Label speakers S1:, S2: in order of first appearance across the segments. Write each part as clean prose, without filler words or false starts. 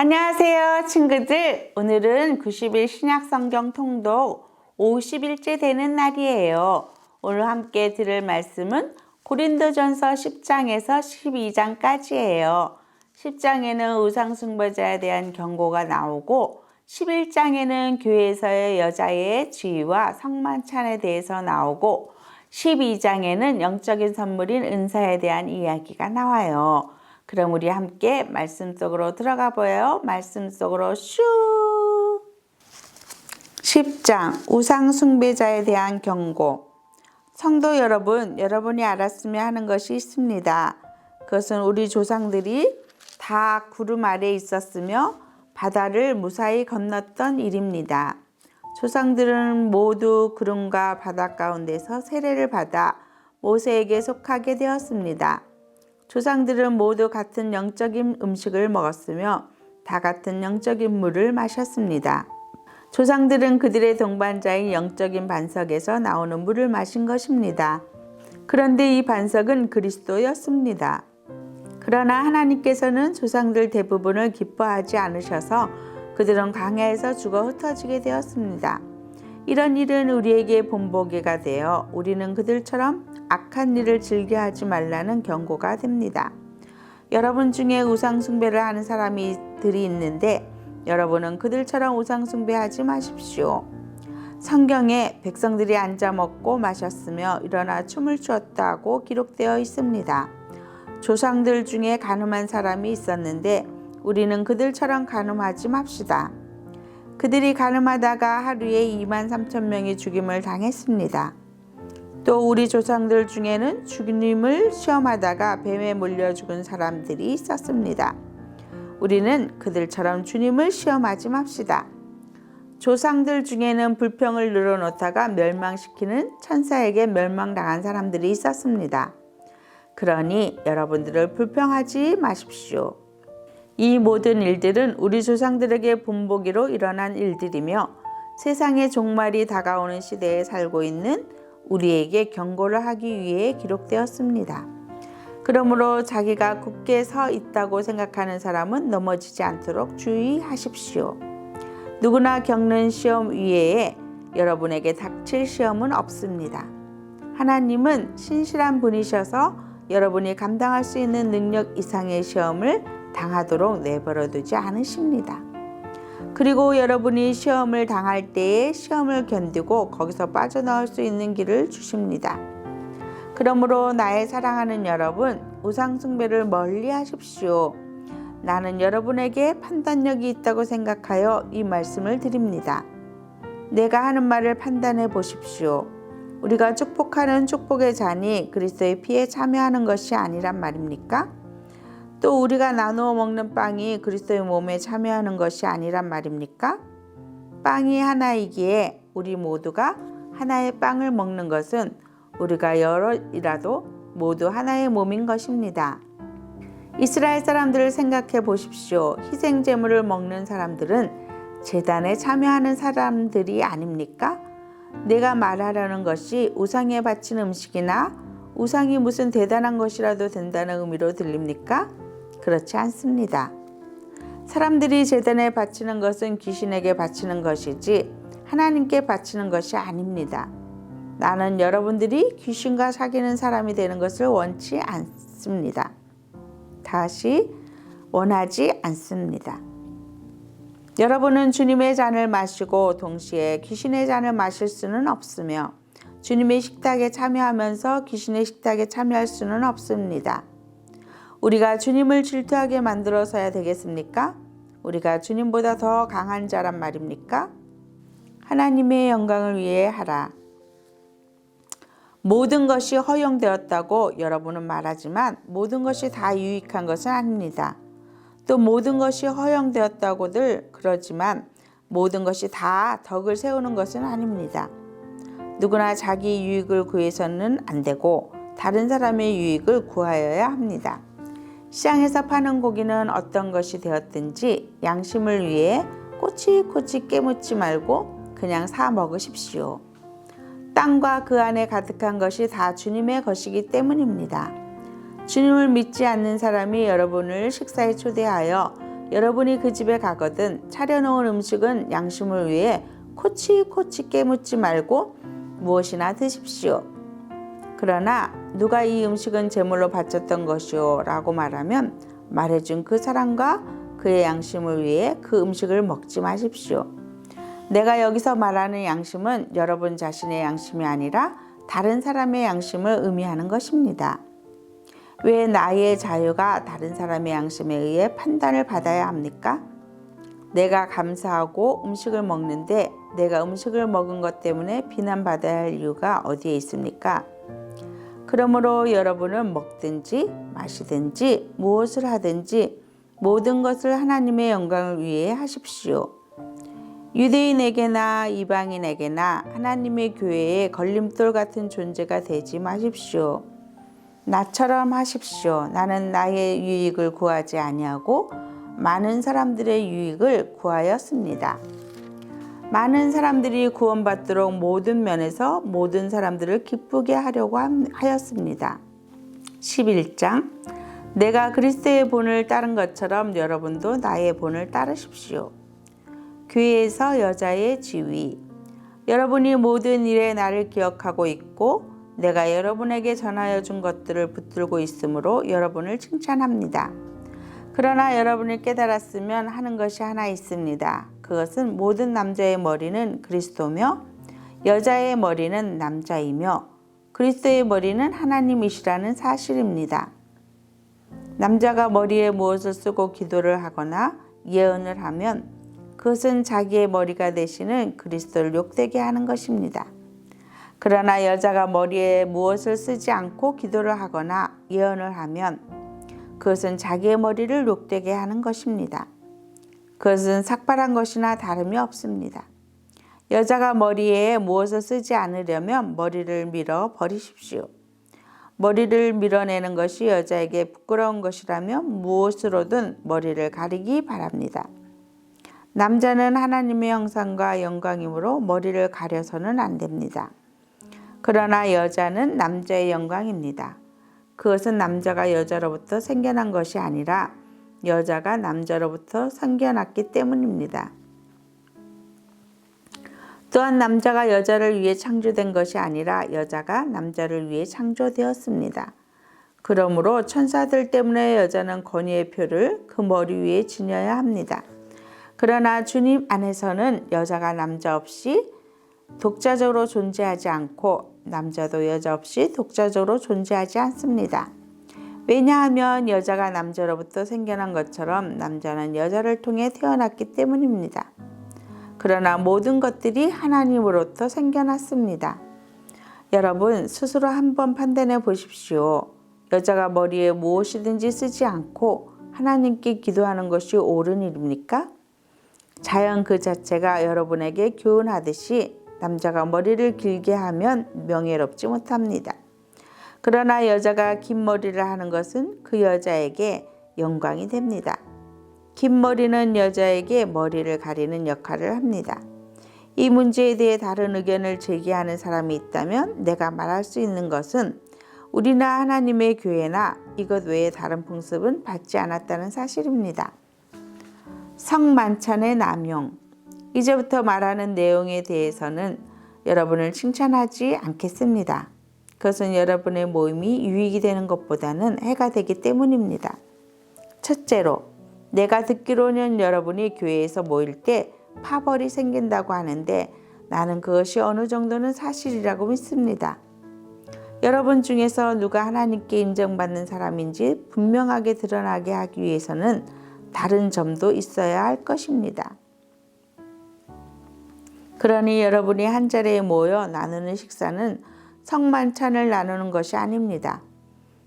S1: 안녕하세요, 친구들. 오늘은 90일 신약성경 통독 50일째 되는 날이에요. 오늘 함께 들을 말씀은 고린도전서 10장에서 12장까지예요. 10장에는 우상숭배자에 대한 경고가 나오고 11장에는 교회에서의 여자의 지위와 성만찬에 대해서 나오고 12장에는 영적인 선물인 은사에 대한 이야기가 나와요. 그럼 우리 함께 말씀 속으로 들어가 보여요. 말씀 속으로 슈. 10장 우상 숭배자에 대한 경고. 성도 여러분, 여러분이 알았으면 하는 것이 있습니다. 그것은 우리 조상들이 다 구름 아래에 있었으며 바다를 무사히 건넜던 일입니다. 조상들은 모두 구름과 바다 가운데서 세례를 받아 모세에게 속하게 되었습니다. 조상들은 모두 같은 영적인 음식을 먹었으며 다 같은 영적인 물을 마셨습니다. 조상들은 그들의 동반자인 영적인 반석에서 나오는 물을 마신 것입니다. 그런데 이 반석은 그리스도였습니다. 그러나 하나님께서는 조상들 대부분을 기뻐하지 않으셔서 그들은 광야에서 죽어 흩어지게 되었습니다. 이런 일은 우리에게 본보기가 되어 우리는 그들처럼 악한 일을 즐겨하지 말라는 경고가 됩니다. 여러분 중에 우상 숭배를 하는 사람들이 있는데 여러분은 그들처럼 우상 숭배하지 마십시오. 성경에 백성들이 앉아 먹고 마셨으며 일어나 춤을 추었다고 기록되어 있습니다. 조상들 중에 가늠한 사람이 있었는데 우리는 그들처럼 가늠하지 맙시다. 그들이 가늠하다가 하루에 23,000명이 죽임을 당했습니다. 또 우리 조상들 중에는 주님을 시험하다가 뱀에 물려 죽은 사람들이 있었습니다. 우리는 그들처럼 주님을 시험하지 맙시다. 조상들 중에는 불평을 늘어놓다가 멸망시키는 천사에게 멸망당한 사람들이 있었습니다. 그러니 여러분들을 불평하지 마십시오. 이 모든 일들은 우리 조상들에게 본보기로 일어난 일들이며 세상의 종말이 다가오는 시대에 살고 있는 우리에게 경고를 하기 위해 기록되었습니다. 그러므로 자기가 굳게 서 있다고 생각하는 사람은 넘어지지 않도록 주의하십시오. 누구나 겪는 시험 이외에 여러분에게 닥칠 시험은 없습니다. 하나님은 신실한 분이셔서 여러분이 감당할 수 있는 능력 이상의 시험을 당하도록 내버려 두지 않으십니다. 그리고 여러분이 시험을 당할 때에 시험을 견디고 거기서 빠져나올 수 있는 길을 주십니다. 그러므로 나의 사랑하는 여러분, 우상 숭배를 멀리 하십시오. 나는 여러분에게 판단력이 있다고 생각하여 이 말씀을 드립니다. 내가 하는 말을 판단해 보십시오. 우리가 축복하는 축복의 잔이 그리스도의 피에 참여하는 것이 아니란 말입니까? 또 우리가 나누어 먹는 빵이 그리스도의 몸에 참여하는 것이 아니란 말입니까? 빵이 하나이기에 우리 모두가 하나의 빵을 먹는 것은 우리가 여럿이라도 모두 하나의 몸인 것입니다. 이스라엘 사람들을 생각해 보십시오. 희생 제물을 먹는 사람들은 제단에 참여하는 사람들이 아닙니까? 내가 말하려는 것이 우상에 바친 음식이나 우상이 무슨 대단한 것이라도 된다는 의미로 들립니까? 그렇지 않습니다. 사람들이 제단에 바치는 것은 귀신에게 바치는 것이지 하나님께 바치는 것이 아닙니다. 나는 여러분들이 귀신과 사귀는 사람이 되는 것을 원치 않습니다. 다시 원하지 않습니다. 여러분은 주님의 잔을 마시고 동시에 귀신의 잔을 마실 수는 없으며 주님의 식탁에 참여하면서 귀신의 식탁에 참여할 수는 없습니다. 우리가 주님을 질투하게 만들어서야 되겠습니까? 우리가 주님보다 더 강한 자란 말입니까? 하나님의 영광을 위해 하라. 모든 것이 허용되었다고 여러분은 말하지만 모든 것이 다 유익한 것은 아닙니다. 또 모든 것이 허용되었다고들 그러지만 모든 것이 다 덕을 세우는 것은 아닙니다. 누구나 자기 유익을 구해서는 안 되고 다른 사람의 유익을 구하여야 합니다. 시장에서 파는 고기는 어떤 것이 되었든지 양심을 위해 꼬치꼬치 깨묻지 말고 그냥 사 먹으십시오. 땅과 그 안에 가득한 것이 다 주님의 것이기 때문입니다. 주님을 믿지 않는 사람이 여러분을 식사에 초대하여 여러분이 그 집에 가거든 차려놓은 음식은 양심을 위해 코치코치 깨묻지 말고 무엇이나 드십시오. 그러나 누가 이 음식은 제물로 바쳤던 것이오 라고 말하면 말해준 그 사람과 그의 양심을 위해 그 음식을 먹지 마십시오. 내가 여기서 말하는 양심은 여러분 자신의 양심이 아니라 다른 사람의 양심을 의미하는 것입니다. 왜 나의 자유가 다른 사람의 양심에 의해 판단을 받아야 합니까? 내가 감사하고 음식을 먹는데 내가 음식을 먹은 것 때문에 비난받아야 할 이유가 어디에 있습니까? 그러므로 여러분은 먹든지 마시든지 무엇을 하든지 모든 것을 하나님의 영광을 위해 하십시오. 유대인에게나 이방인에게나 하나님의 교회에 걸림돌 같은 존재가 되지 마십시오. 나처럼 하십시오. 나는 나의 유익을 구하지 아니하고 많은 사람들의 유익을 구하였습니다. 많은 사람들이 구원받도록 모든 면에서 모든 사람들을 기쁘게 하려고 하였습니다. 11장 내가 그리스도의 본을 따른 것처럼 여러분도 나의 본을 따르십시오. 교회에서 여자의 지위 여러분이 모든 일에 나를 기억하고 있고 내가 여러분에게 전하여 준 것들을 붙들고 있으므로 여러분을 칭찬합니다. 그러나 여러분이 깨달았으면 하는 것이 하나 있습니다. 그것은 모든 남자의 머리는 그리스도며 여자의 머리는 남자이며 그리스도의 머리는 하나님이시라는 사실입니다. 남자가 머리에 무엇을 쓰고 기도를 하거나 예언을 하면 그것은 자기의 머리가 되시는 그리스도를 욕되게 하는 것입니다. 그러나 여자가 머리에 무엇을 쓰지 않고 기도를 하거나 예언을 하면 그것은 자기의 머리를 욕되게 하는 것입니다. 그것은 삭발한 것이나 다름이 없습니다. 여자가 머리에 무엇을 쓰지 않으려면 머리를 밀어 버리십시오. 머리를 밀어내는 것이 여자에게 부끄러운 것이라면 무엇으로든 머리를 가리기 바랍니다. 남자는 하나님의 형상과 영광이므로 머리를 가려서는 안 됩니다. 그러나 여자는 남자의 영광입니다. 그것은 남자가 여자로부터 생겨난 것이 아니라 여자가 남자로부터 생겨났기 때문입니다. 또한 남자가 여자를 위해 창조된 것이 아니라 여자가 남자를 위해 창조되었습니다. 그러므로 천사들 때문에 여자는 권위의 표를 그 머리 위에 지녀야 합니다. 그러나 주님 안에서는 여자가 남자 없이 독자적으로 존재하지 않고 남자도 여자 없이 독자적으로 존재하지 않습니다. 왜냐하면 여자가 남자로부터 생겨난 것처럼 남자는 여자를 통해 태어났기 때문입니다. 그러나 모든 것들이 하나님으로부터 생겨났습니다. 여러분 스스로 한번 판단해 보십시오. 여자가 머리에 무엇이든지 쓰지 않고 하나님께 기도하는 것이 옳은 일입니까? 자연 그 자체가 여러분에게 교훈하듯이 남자가 머리를 길게 하면 명예롭지 못합니다. 그러나 여자가 긴 머리를 하는 것은 그 여자에게 영광이 됩니다. 긴 머리는 여자에게 머리를 가리는 역할을 합니다. 이 문제에 대해 다른 의견을 제기하는 사람이 있다면 내가 말할 수 있는 것은 우리나 하나님의 교회나 이것 외에 다른 풍습은 받지 않았다는 사실입니다. 성만찬의 남용 이제부터 말하는 내용에 대해서는 여러분을 칭찬하지 않겠습니다. 그것은 여러분의 모임이 유익이 되는 것보다는 해가 되기 때문입니다. 첫째로, 내가 듣기로는 여러분이 교회에서 모일 때 파벌이 생긴다고 하는데 나는 그것이 어느 정도는 사실이라고 믿습니다. 여러분 중에서 누가 하나님께 인정받는 사람인지 분명하게 드러나게 하기 위해서는 다른 점도 있어야 할 것입니다. 그러니 여러분이 한 자리에 모여 나누는 식사는 성만찬을 나누는 것이 아닙니다.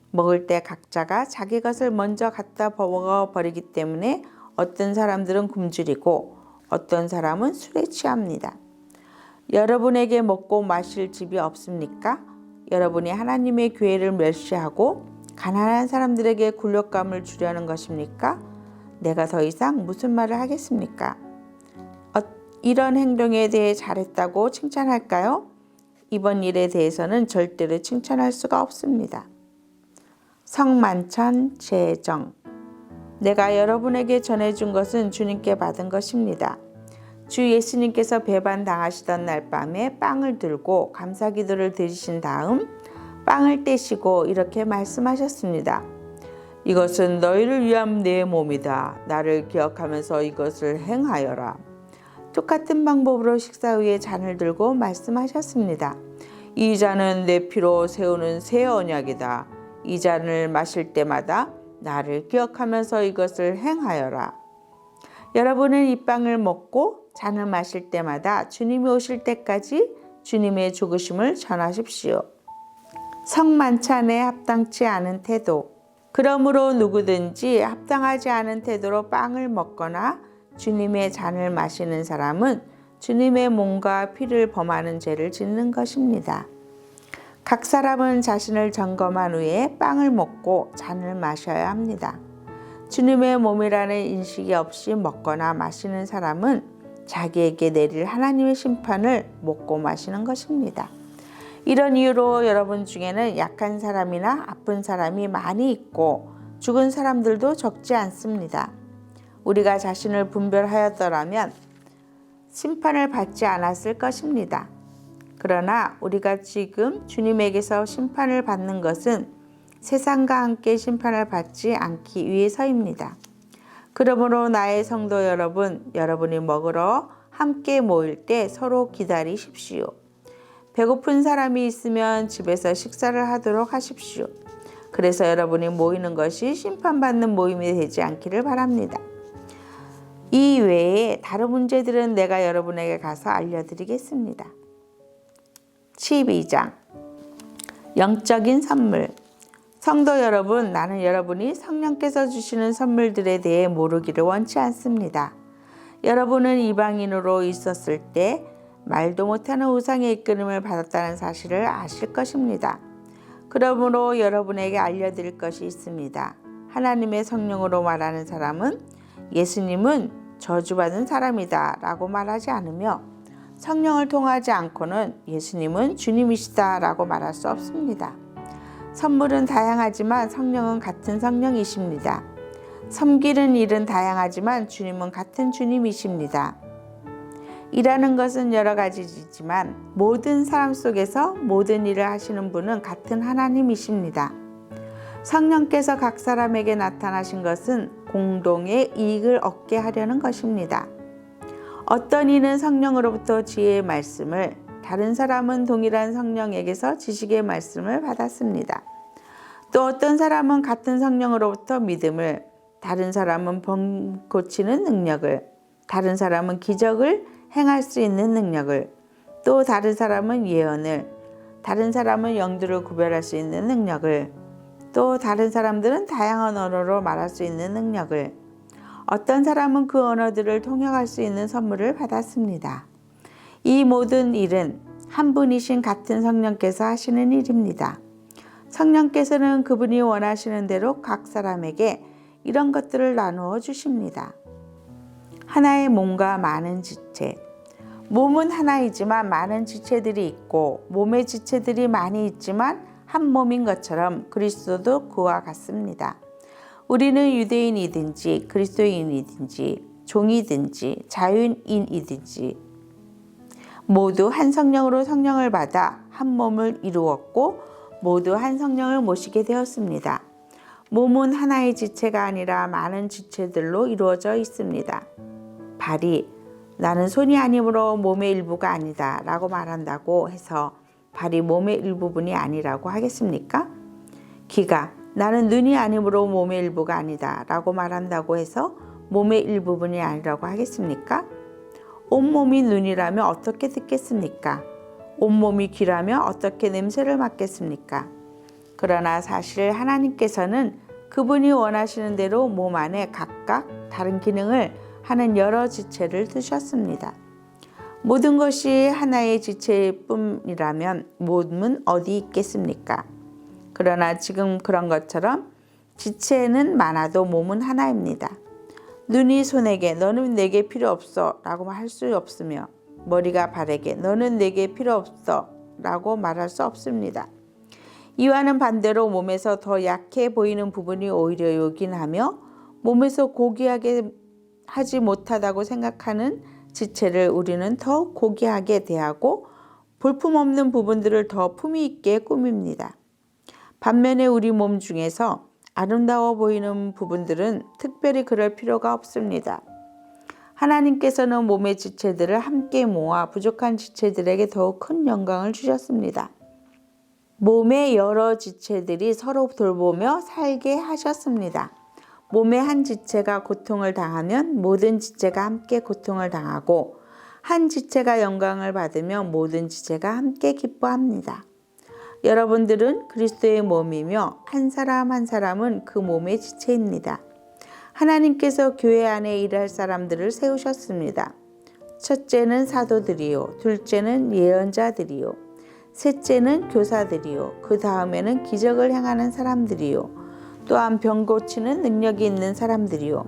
S1: 먹을 때 각자가 자기 것을 먼저 갖다 먹어버리기 때문에 어떤 사람들은 굶주리고 어떤 사람은 술에 취합니다. 여러분에게 먹고 마실 집이 없습니까? 여러분이 하나님의 교회를 멸시하고 가난한 사람들에게 굴욕감을 주려는 것입니까? 내가 더 이상 무슨 말을 하겠습니까? 이런 행동에 대해 잘했다고 칭찬할까요? 이번 일에 대해서는 절대로 칭찬할 수가 없습니다. 성만찬 제정 내가 여러분에게 전해준 것은 주님께 받은 것입니다. 주 예수님께서 배반 당하시던 날 밤에 빵을 들고 감사기도를 드리신 다음 빵을 떼시고 이렇게 말씀하셨습니다. 이것은 너희를 위한 내 몸이다. 나를 기억하면서 이것을 행하여라. 똑같은 방법으로 식사 후에 잔을 들고 말씀하셨습니다. 이 잔은 내 피로 세우는 새 언약이다. 이 잔을 마실 때마다 나를 기억하면서 이것을 행하여라. 여러분은 이 빵을 먹고 잔을 마실 때마다 주님이 오실 때까지 주님의 죽으심을 전하십시오. 성만찬에 합당치 않은 태도. 그러므로 누구든지 합당하지 않은 태도로 빵을 먹거나 주님의 잔을 마시는 사람은 주님의 몸과 피를 범하는 죄를 짓는 것입니다. 각 사람은 자신을 점검한 후에 빵을 먹고 잔을 마셔야 합니다. 주님의 몸이라는 인식이 없이 먹거나 마시는 사람은 자기에게 내릴 하나님의 심판을 먹고 마시는 것입니다. 이런 이유로 여러분 중에는 약한 사람이나 아픈 사람이 많이 있고 죽은 사람들도 적지 않습니다. 우리가 자신을 분별하였더라면 심판을 받지 않았을 것입니다. 그러나 우리가 지금 주님에게서 심판을 받는 것은 세상과 함께 심판을 받지 않기 위해서입니다. 그러므로 나의 성도 여러분, 여러분이 먹으러 함께 모일 때 서로 기다리십시오. 배고픈 사람이 있으면 집에서 식사를 하도록 하십시오. 그래서 여러분이 모이는 것이 심판받는 모임이 되지 않기를 바랍니다. 이 외에 다른 문제들은 내가 여러분에게 가서 알려드리겠습니다. 12장 영적인 선물. 성도 여러분, 나는 여러분이 성령께서 주시는 선물들에 대해 모르기를 원치 않습니다. 여러분은 이방인으로 있었을 때 말도 못하는 우상의 이끌림을 받았다는 사실을 아실 것입니다. 그러므로 여러분에게 알려드릴 것이 있습니다. 하나님의 성령으로 말하는 사람은 예수님은 저주받은 사람이다 라고 말하지 않으며 성령을 통하지 않고는 예수님은 주님이시다 라고 말할 수 없습니다. 선물은 다양하지만 성령은 같은 성령이십니다. 섬기는 일은 다양하지만 주님은 같은 주님이십니다. 일하는 것은 여러 가지지만 모든 사람 속에서 모든 일을 하시는 분은 같은 하나님이십니다. 성령께서 각 사람에게 나타나신 것은 공동의 이익을 얻게 하려는 것입니다. 어떤 이는 성령으로부터 지혜의 말씀을, 다른 사람은 동일한 성령에게서 지식의 말씀을 받았습니다. 또 어떤 사람은 같은 성령으로부터 믿음을, 다른 사람은 병 고치는 능력을, 다른 사람은 기적을 행할 수 있는 능력을, 또 다른 사람은 예언을, 다른 사람은 영들을 구별할 수 있는 능력을, 또 다른 사람들은 다양한 언어로 말할 수 있는 능력을, 어떤 사람은 그 언어들을 통역할 수 있는 선물을 받았습니다. 이 모든 일은 한 분이신 같은 성령께서 하시는 일입니다. 성령께서는 그분이 원하시는 대로 각 사람에게 이런 것들을 나누어 주십니다. 하나의 몸과 많은 지체. 몸은 하나이지만 많은 지체들이 있고 몸의 지체들이 많이 있지만 한 몸인 것처럼 그리스도도 그와 같습니다. 우리는 유대인이든지 그리스도인이든지 종이든지 자유인이든지 모두 한 성령으로 성령을 받아 한 몸을 이루었고 모두 한 성령을 모시게 되었습니다. 몸은 하나의 지체가 아니라 많은 지체들로 이루어져 있습니다. 발이 나는 손이 아니므로 몸의 일부가 아니다 라고 말한다고 해서 발이 몸의 일부분이 아니라고 하겠습니까? 귀가 나는 눈이 아니므로 몸의 일부가 아니다 라고 말한다고 해서 몸의 일부분이 아니라고 하겠습니까? 온몸이 눈이라면 어떻게 듣겠습니까? 온몸이 귀라면 어떻게 냄새를 맡겠습니까? 그러나 사실 하나님께서는 그분이 원하시는 대로 몸 안에 각각 다른 기능을 하는 여러 지체를 두셨습니다. 모든 것이 하나의 지체일 뿐이라면 몸은 어디 있겠습니까? 그러나 지금 그런 것처럼 지체는 많아도 몸은 하나입니다. 눈이 손에게 너는 내게 필요 없어 라고 할 수 없으며 머리가 발에게 너는 내게 필요 없어 라고 말할 수 없습니다. 이와는 반대로 몸에서 더 약해 보이는 부분이 오히려 요긴하며 몸에서 고귀하게 하지 못하다고 생각하는 지체를 우리는 더 고귀하게 대하고 볼품없는 부분들을 더 품위 있게 꾸밉니다. 반면에 우리 몸 중에서 아름다워 보이는 부분들은 특별히 그럴 필요가 없습니다. 하나님께서는 몸의 지체들을 함께 모아 부족한 지체들에게 더욱 큰 영광을 주셨습니다. 몸의 여러 지체들이 서로 돌보며 살게 하셨습니다. 몸의 한 지체가 고통을 당하면 모든 지체가 함께 고통을 당하고 한 지체가 영광을 받으면 모든 지체가 함께 기뻐합니다. 여러분들은 그리스도의 몸이며 한 사람 한 사람은 그 몸의 지체입니다. 하나님께서 교회 안에 일할 사람들을 세우셨습니다. 첫째는 사도들이요, 둘째는 예언자들이요, 셋째는 교사들이요, 그 다음에는 기적을 행하는 사람들이요, 또한 병 고치는 능력이 있는 사람들이요,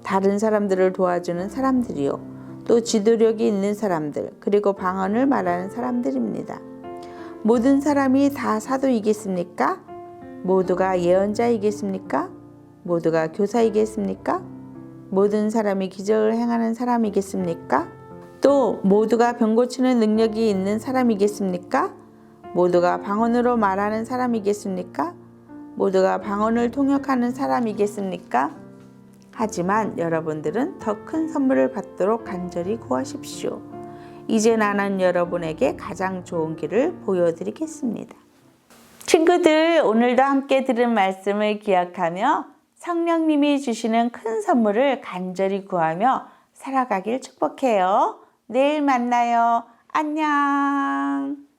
S1: 다른 사람들을 도와주는 사람들이요, 또 지도력이 있는 사람들, 그리고 방언을 말하는 사람들입니다. 모든 사람이 다 사도이겠습니까? 모두가 예언자이겠습니까? 모두가 교사이겠습니까? 모든 사람이 기적을 행하는 사람이겠습니까? 또 모두가 병 고치는 능력이 있는 사람이겠습니까? 모두가 방언으로 말하는 사람이겠습니까? 모두가 방언을 통역하는 사람이겠습니까? 하지만 여러분들은 더 큰 선물을 받도록 간절히 구하십시오. 이제 나는 여러분에게 가장 좋은 길을 보여드리겠습니다. 친구들, 오늘도 함께 들은 말씀을 기억하며 성령님이 주시는 큰 선물을 간절히 구하며 살아가길 축복해요. 내일 만나요. 안녕.